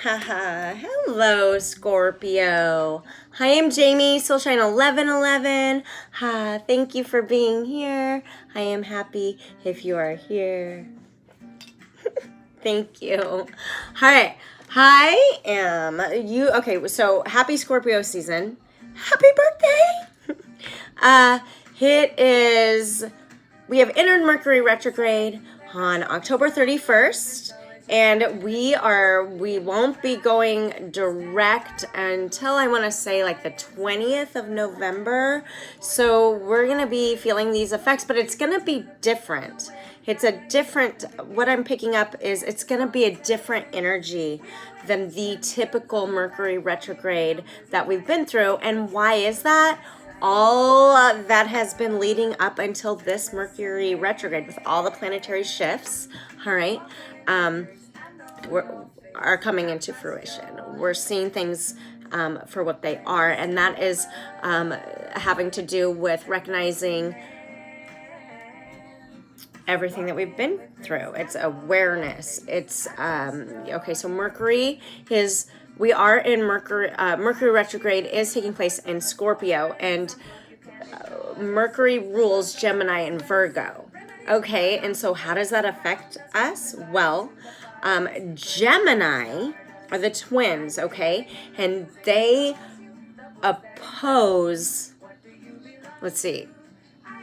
Haha, hello Scorpio. Hi, I'm Jamie, Soulshine 1111. Thank you for being here. I am happy if you are here. Thank you. All right. Hi, okay, so happy Scorpio season. Happy birthday. It is, we have entered Mercury retrograde on October 31st. And we won't be going direct until I want to say like the 20th of November. So we're going to be feeling these effects, but it's going to be different. What I'm picking up is it's going to be a different energy than the typical Mercury retrograde that we've been through. And why is that? All that has been leading up until this Mercury retrograde with all the planetary shifts, all right, are coming into fruition. We're seeing things for what they are, and that is having to do with recognizing everything that we've been through. It's awareness. It's okay. So we are in Mercury. Mercury retrograde is taking place in Scorpio, and Mercury rules Gemini and Virgo. Okay, and so how does that affect us? Well, Gemini are the twins, okay, and they oppose. Let's see.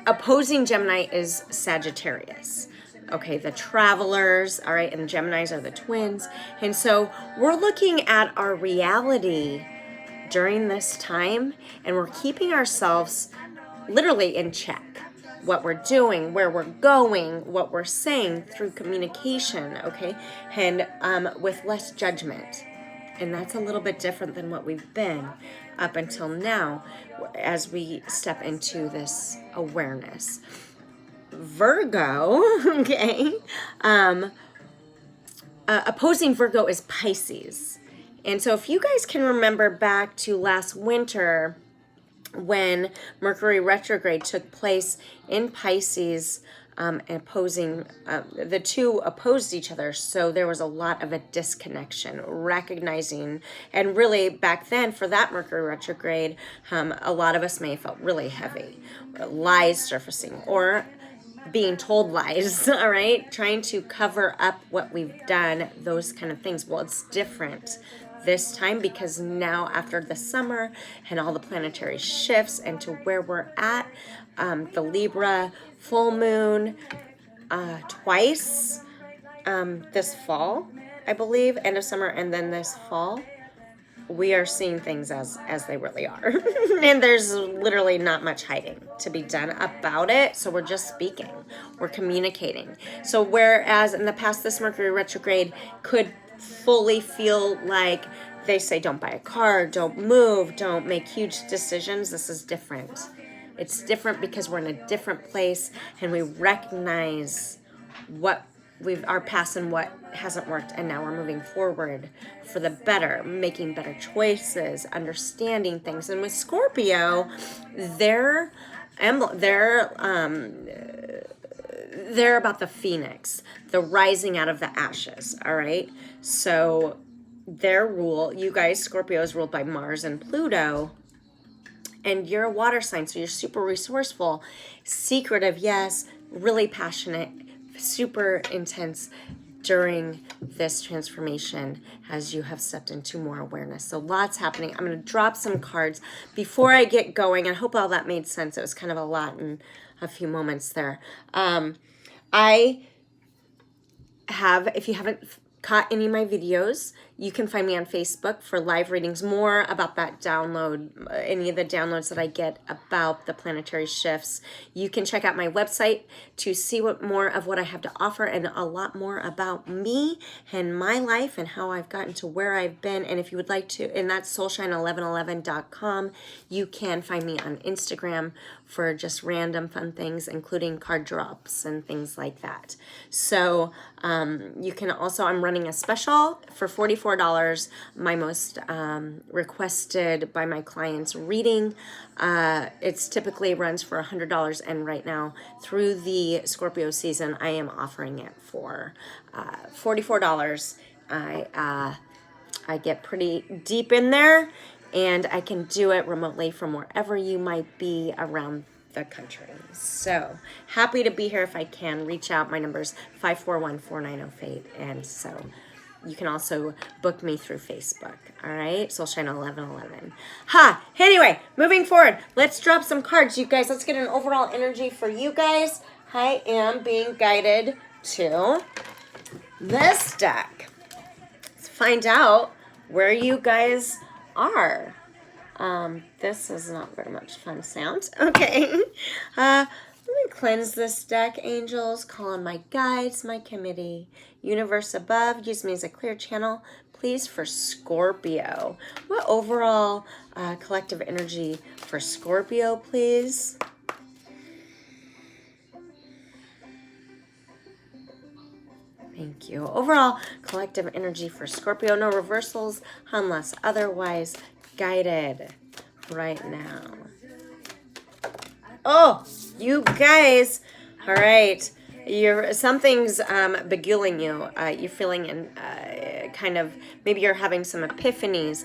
Opposing Gemini is Sagittarius. Okay, the travelers, all right, and Geminis are the twins. And so we're looking at our reality during this time, and we're keeping ourselves literally in check. What we're doing, where we're going, what we're saying through communication, okay, and with less judgment. And that's a little bit different than what we've been up until now as we step into this awareness. Virgo, okay, opposing Virgo is Pisces. And so if you guys can remember back to last winter when Mercury retrograde took place in Pisces, opposing, the two opposed each other. So there was a lot of a disconnection, recognizing, and really back then for that Mercury retrograde, a lot of us may have felt really heavy, lies surfacing, or being told lies, all right? Trying to cover up what we've done, those kind of things. Well, it's different this time because now after the summer and all the planetary shifts and to where we're at, the Libra full moon twice this fall, I believe, end of summer and then this fall, we are seeing things as they really are. And there's literally not much hiding to be done about it. So we're just speaking, we're communicating. So whereas in the past this Mercury retrograde could fully feel like they say don't buy a car, don't move, don't make huge decisions, this is different. It's different because we're in a different place and we recognize what our past and what hasn't worked, and now we're moving forward for the better, making better choices, understanding things. And with Scorpio, they're about the phoenix, the rising out of the ashes, all right? So you guys, Scorpio is ruled by Mars and Pluto, and you're a water sign, so you're super resourceful, secretive, yes, really passionate, super intense during this transformation as you have stepped into more awareness. So lots happening. I'm going to drop some cards before I get going. I hope all that made sense. It was kind of a lot in a few moments there. I have, if you haven't caught any of my videos, you can find me on Facebook for live readings, more about that download, any of the downloads that I get about the planetary shifts. You can check out my website to see more of what I have to offer and a lot more about me and my life and how I've gotten to where I've been. And if you would like to, and that's soulshine1111.com, you can find me on Instagram for just random fun things, including card drops and things like that. So you can also, I'm running a special for $44, my most requested by my clients reading. It's typically runs for $100, and right now through the Scorpio season, I am offering it for $44. I get pretty deep in there, and I can do it remotely from wherever you might be around the country. So happy to be here. If I can, reach out. My number is 541-490-FATE. And so you can also book me through Facebook. All right, Soul Shine 1111. Anyway, moving forward, let's drop some cards, you guys. Let's get an overall energy for you guys. I am being guided to this deck. Let's find out where you guys are. This is not very much fun sound. Okay. Let me cleanse this deck, angels. Call on my guides, my committee. Universe above, use me as a clear channel, please, for Scorpio. What overall collective energy for Scorpio, please? Thank you. Overall collective energy for Scorpio. No reversals unless otherwise guided right now. Oh, you guys. All right. Something's beguiling you. You're feeling in kind of, maybe you're having some epiphanies.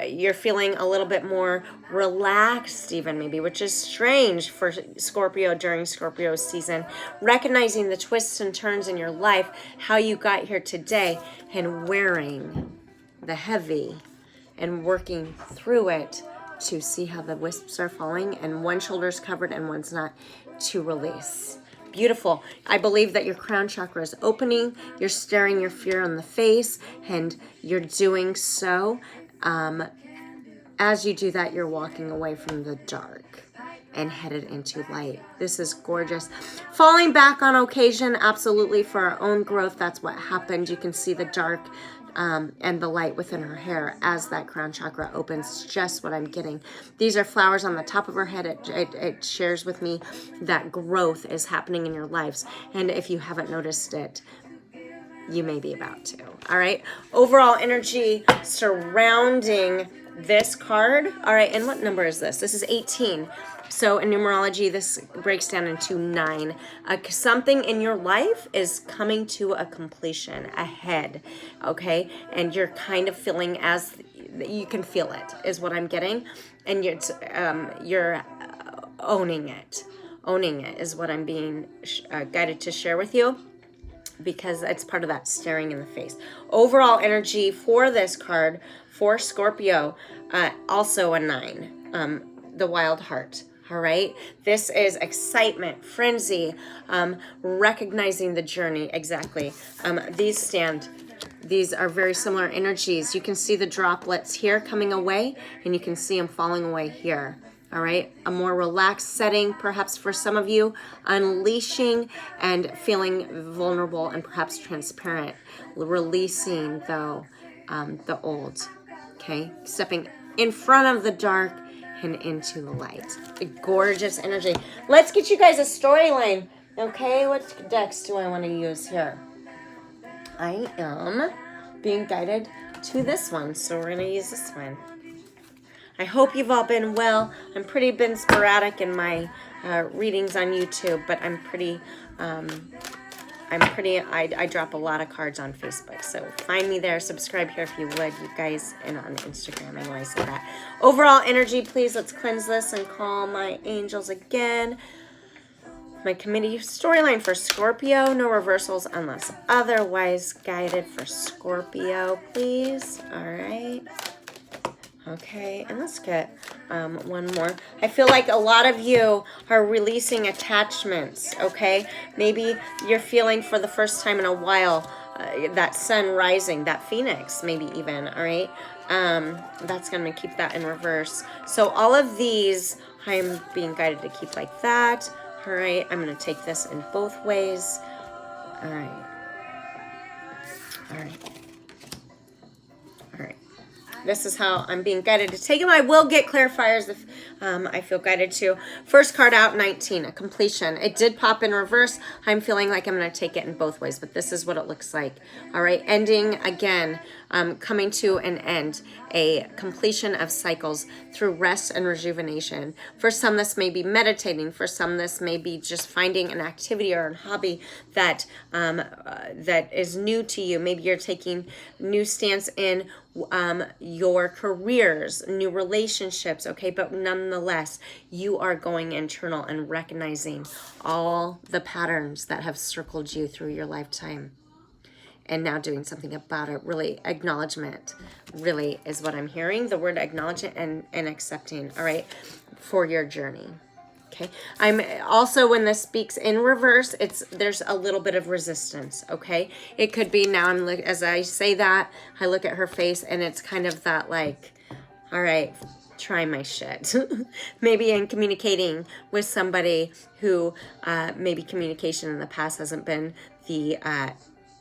You're feeling a little bit more relaxed even maybe, which is strange for Scorpio during Scorpio season. Recognizing the twists and turns in your life, how you got here today, and wearing the heavy and working through it to see how the wisps are falling and one shoulder's covered and one's not, to release. Beautiful. I believe that your crown chakra is opening. You're staring your fear in the face, and you're doing so. As you do that, you're walking away from the dark and headed into light. This is gorgeous. Falling back on occasion, absolutely, for our own growth. That's what happened. You can see the dark and the light within her hair as that crown chakra opens. Just what I'm getting. These are flowers on the top of her head. It shares with me that growth is happening in your lives. And if you haven't noticed it, you may be about to. All right. Overall energy surrounding this card. All right. And what number is this? This is 18. So in numerology, this breaks down into 9. Something in your life is coming to a completion, ahead, okay? And you're kind of feeling you can feel it, is what I'm getting. And you're owning it. Owning it is what I'm being guided to share with you, because it's part of that staring in the face. Overall energy for this card, for Scorpio, also a 9, the Wild Heart. All right, this is excitement, frenzy, recognizing the journey. Exactly. These are very similar energies. You can see the droplets here coming away, and you can see them falling away here. All right, a more relaxed setting, perhaps for some of you, unleashing and feeling vulnerable and perhaps transparent, releasing though the old. Okay, stepping in front of the dark and into the light. A gorgeous energy. Let's get you guys a storyline. Okay, what decks do I want to use here? I am being guided to this one, so we're going to use this one. I hope you've all been well. I'm been sporadic in my readings on YouTube, but I drop a lot of cards on Facebook, so find me there. Subscribe here if you would, you guys, and on Instagram. I know I said that. Overall energy, please. Let's cleanse this and call my angels again. My committee storyline for Scorpio. No reversals unless otherwise guided for Scorpio, please. All right. Okay, and let's get one more. I feel like a lot of you are releasing attachments, okay? Maybe you're feeling for the first time in a while that sun rising, that phoenix maybe even, all right? That's going to keep that in reverse. So all of these, I'm being guided to keep like that. All right, I'm going to take this in both ways. All right. All right. All right. This is how I'm being guided to take them. I will get clarifiers if I feel guided to. First card out, 19, a completion. It did pop in reverse. I'm feeling like I'm going to take it in both ways, but this is what it looks like. All right, ending again. coming to an end, a completion of cycles through rest and rejuvenation. For some, this may be meditating. For some, this may be just finding an activity or a hobby that that is new to you. Maybe you're taking new stance in your careers, new relationships, okay? But nonetheless, you are going internal and recognizing all the patterns that have circled you through your lifetime and now doing something about it. Really, acknowledgement really is what I'm hearing. The word acknowledgement and accepting, all right, for your journey. Okay, I'm also, when this speaks in reverse, there's a little bit of resistance. Okay, it could be now. As I say that, I look at her face, and it's kind of that like, all right, try my shit. Maybe in communicating with somebody who maybe communication in the past hasn't been the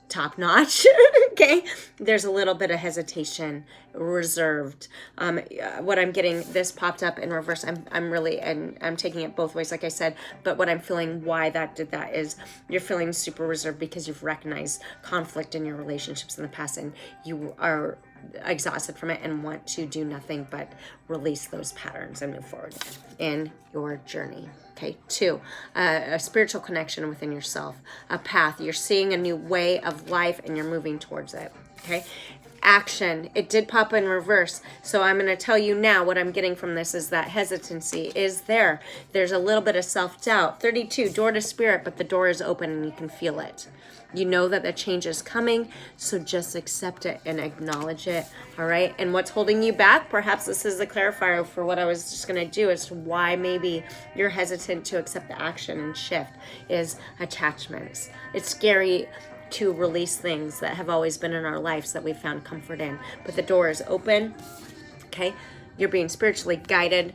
top notch. Okay, there's a little bit of hesitation, reserved. What I'm getting, this popped up in reverse. I'm really, and I'm taking it both ways, like I said. But what I'm feeling, why that did that, is you're feeling super reserved because you've recognized conflict in your relationships in the past, and you are exhausted from it and want to do nothing but release those patterns and move forward in your journey. Okay, 2, a spiritual connection within yourself, a path. You're seeing a new way of life and you're moving towards it. Okay, action. It did pop in reverse. So I'm going to tell you now what I'm getting from this is that hesitancy is there. There's a little bit of self-doubt. 32, door to spirit, but the door is open and you can feel it. You know that the change is coming, so just accept it and acknowledge it, all right? And what's holding you back? Perhaps this is the clarifier for what I was just going to do as to why maybe you're hesitant to accept the action and shift, is attachments. It's scary to release things that have always been in our lives that we've found comfort in, but the door is open, okay? You're being spiritually guided.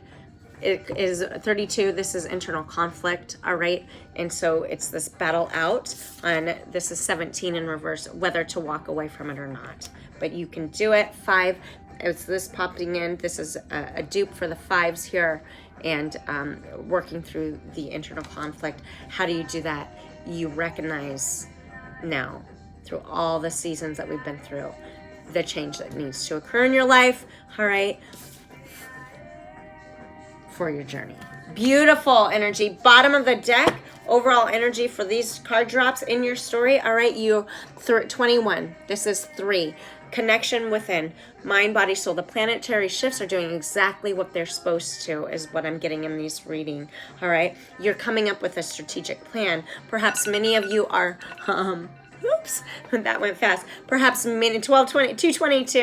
It is 32. This is internal conflict, all right? And so it's this battle out. And this is 17 in reverse, whether to walk away from it or not. But you can do it. 5, it's this popping in. This is a dupe for the 5s here, and working through the internal conflict. How do you do that? You recognize now, through all the seasons that we've been through, the change that needs to occur in your life, all right? For your journey. Beautiful energy. Bottom of the deck, overall energy for these card drops in your story. All right, 21. This is 3. Connection within. Mind, body, soul. The planetary shifts are doing exactly what they're supposed to, is what I'm getting in this reading. All right, you're coming up with a strategic plan. Perhaps many of you are oops, that went fast. Perhaps many, 222.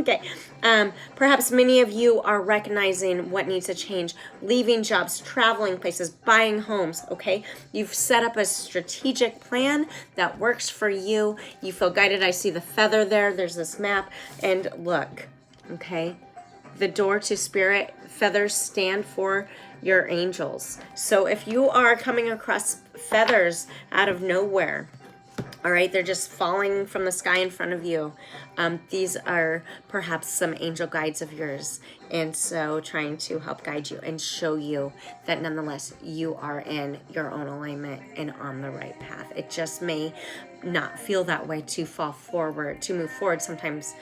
Okay. Perhaps many of you are recognizing what needs to change, leaving jobs, traveling places, buying homes, okay? You've set up a strategic plan that works for you. You feel guided. I see the feather there. There's this map. And look, okay? The door to spirit, feathers stand for your angels. So if you are coming across feathers out of nowhere, all right, they're just falling from the sky in front of you. These are perhaps some angel guides of yours. And so trying to help guide you and show you that nonetheless you are in your own alignment and on the right path. It just may not feel that way to move forward. Sometimes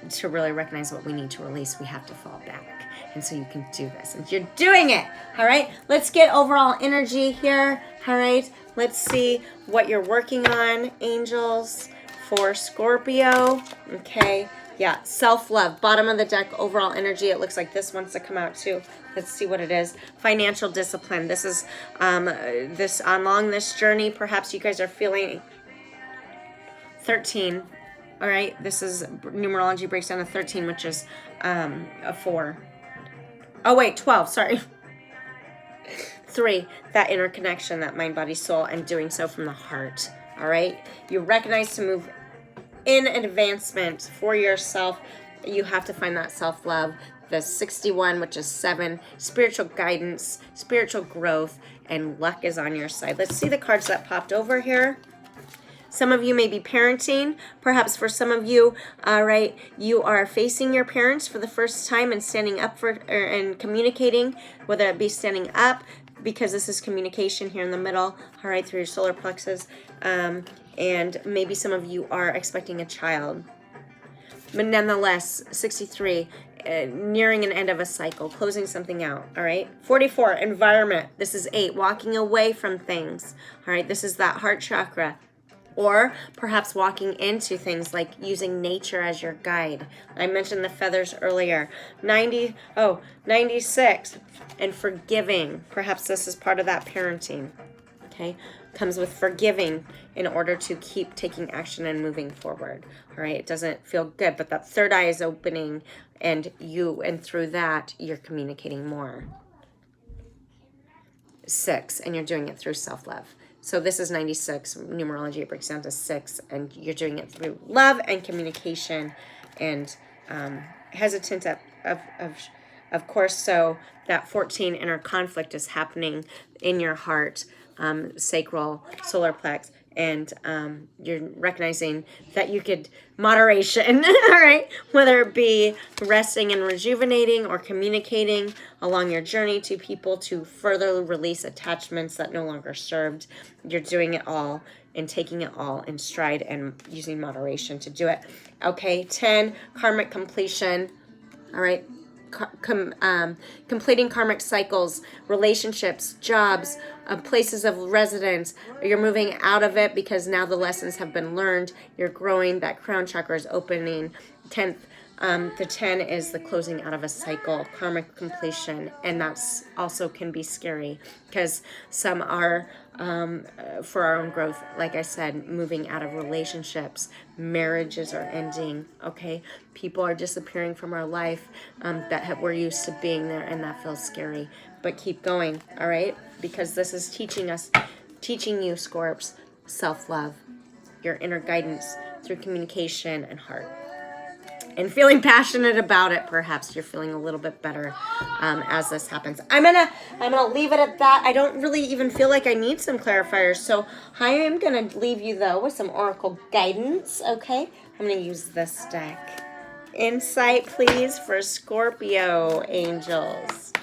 to really recognize what we need to release, we have to fall back. And so you can do this. And you're doing it. All right, let's get overall energy here. All right. Let's see what you're working on, angels, for Scorpio. Okay, yeah, self-love. Bottom of the deck, overall energy. It looks like this wants to come out too. Let's see what it is. Financial discipline. This is along this journey. Perhaps you guys are feeling 13. All right, this is numerology breaks down to 13, which is a 4. Oh wait, 12. Sorry. 3, that interconnection, that mind, body, soul, and doing so from the heart. All right, you recognize to move in advancement for yourself, you have to find that self-love. The 61, which is 7, spiritual guidance, spiritual growth, and luck is on your side. Let's see the cards that popped over here. Some of you may be parenting. Perhaps for some of you, all right, you are facing your parents for the first time and standing up and communicating, whether it be standing up, because this is communication here in the middle, all right, through your solar plexus. And maybe some of you are expecting a child. but nonetheless, 63, nearing an end of a cycle, closing something out, all right? 44, environment. This is 8, walking away from things, all right? This is that heart chakra. Or perhaps walking into things like using nature as your guide. I mentioned the feathers earlier. 96, and forgiving. Perhaps this is part of that parenting, okay? Comes with forgiving in order to keep taking action and moving forward, all right? It doesn't feel good, but that third eye is opening, and through that, you're communicating more. 6, and you're doing it through self-love. So this is 96. Numerology, it breaks down to 6, and you're doing it through love and communication, and hesitant of course. So that 14, inner conflict is happening in your heart, sacral, solar plex, and you're recognizing that you could moderation, all right, whether it be resting and rejuvenating or communicating along your journey to people to further release attachments that no longer served. You're doing it all and taking it all in stride and using moderation to do it. Okay, 10, karmic completion, all right. Completing karmic cycles, relationships, jobs, places of residence. You're moving out of it because now the lessons have been learned. You're growing. That crown chakra is opening. 10th, the 10 is the closing out of a cycle, karmic completion, and that's also can be scary because some are for our own growth. Like I said, moving out of relationships, marriages are ending. Okay, people are disappearing from our life we're used to being there, and that feels scary. But keep going, all right? Because this is teaching you, Scorps, self-love, your inner guidance through communication and heart. And feeling passionate about it, perhaps you're feeling a little bit better as this happens. I'm gonna leave it at that. I don't really even feel like I need some clarifiers, so I am gonna leave you though with some oracle guidance. Okay, I'm gonna use this deck. Insight, please, for Scorpio angels.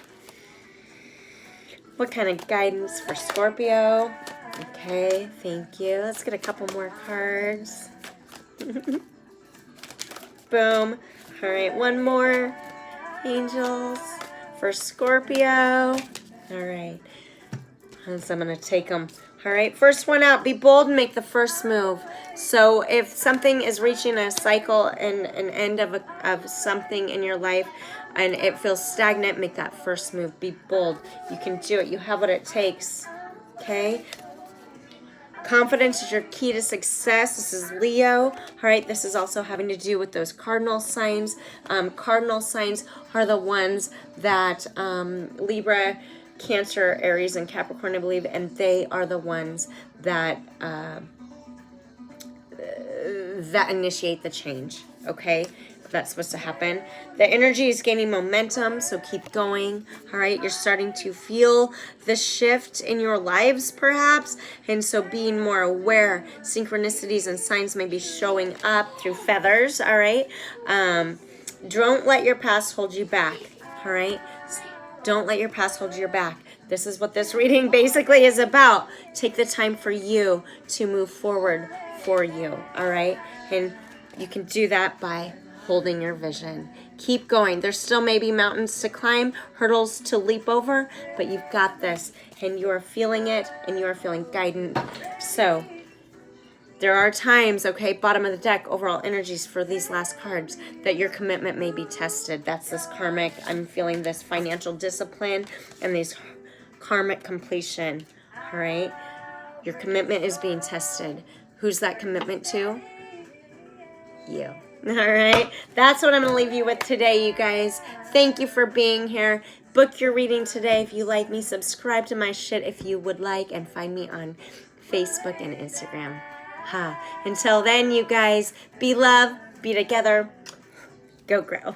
What kind of guidance for Scorpio? Okay, thank you. Let's get a couple more cards. Boom. All right, one more. Angels for Scorpio. All right. So I'm going to take them. All right, first one out. Be bold and make the first move. So if something is reaching a cycle and an end of something in your life and it feels stagnant, make that first move. Be bold. You can do it. You have what it takes. Okay? Confidence is your key to success. This is Leo. All right, this is also having to do with those cardinal signs. Cardinal signs are the ones that Libra, Cancer, Aries, and Capricorn, I believe, and they are the ones that that initiate the change. Okay, that's supposed to happen. The energy is gaining momentum, so keep going. All right, you're starting to feel the shift in your lives, perhaps, and so being more aware. Synchronicities and signs may be showing up through feathers. All right, don't let your past hold you back. All right, don't let your past hold you back. This is what this reading basically is about. Take the time for you to move forward for you. All right, and you can do that by holding your vision. Keep going. There's still maybe mountains to climb, hurdles to leap over, but you've got this, and you are feeling it, and you are feeling guidance. So there are times, okay, bottom of the deck, overall energies for these last cards, that your commitment may be tested. That's this karmic. I'm feeling this financial discipline and these karmic completion. All right, your commitment is being tested. Who's that commitment to? You. All right, that's what I'm going to leave you with today, you guys. Thank you for being here. Book your reading today if you like me. Subscribe to my shit if you would like, and find me on Facebook and Instagram. Until then, you guys, be love, be together, go grow.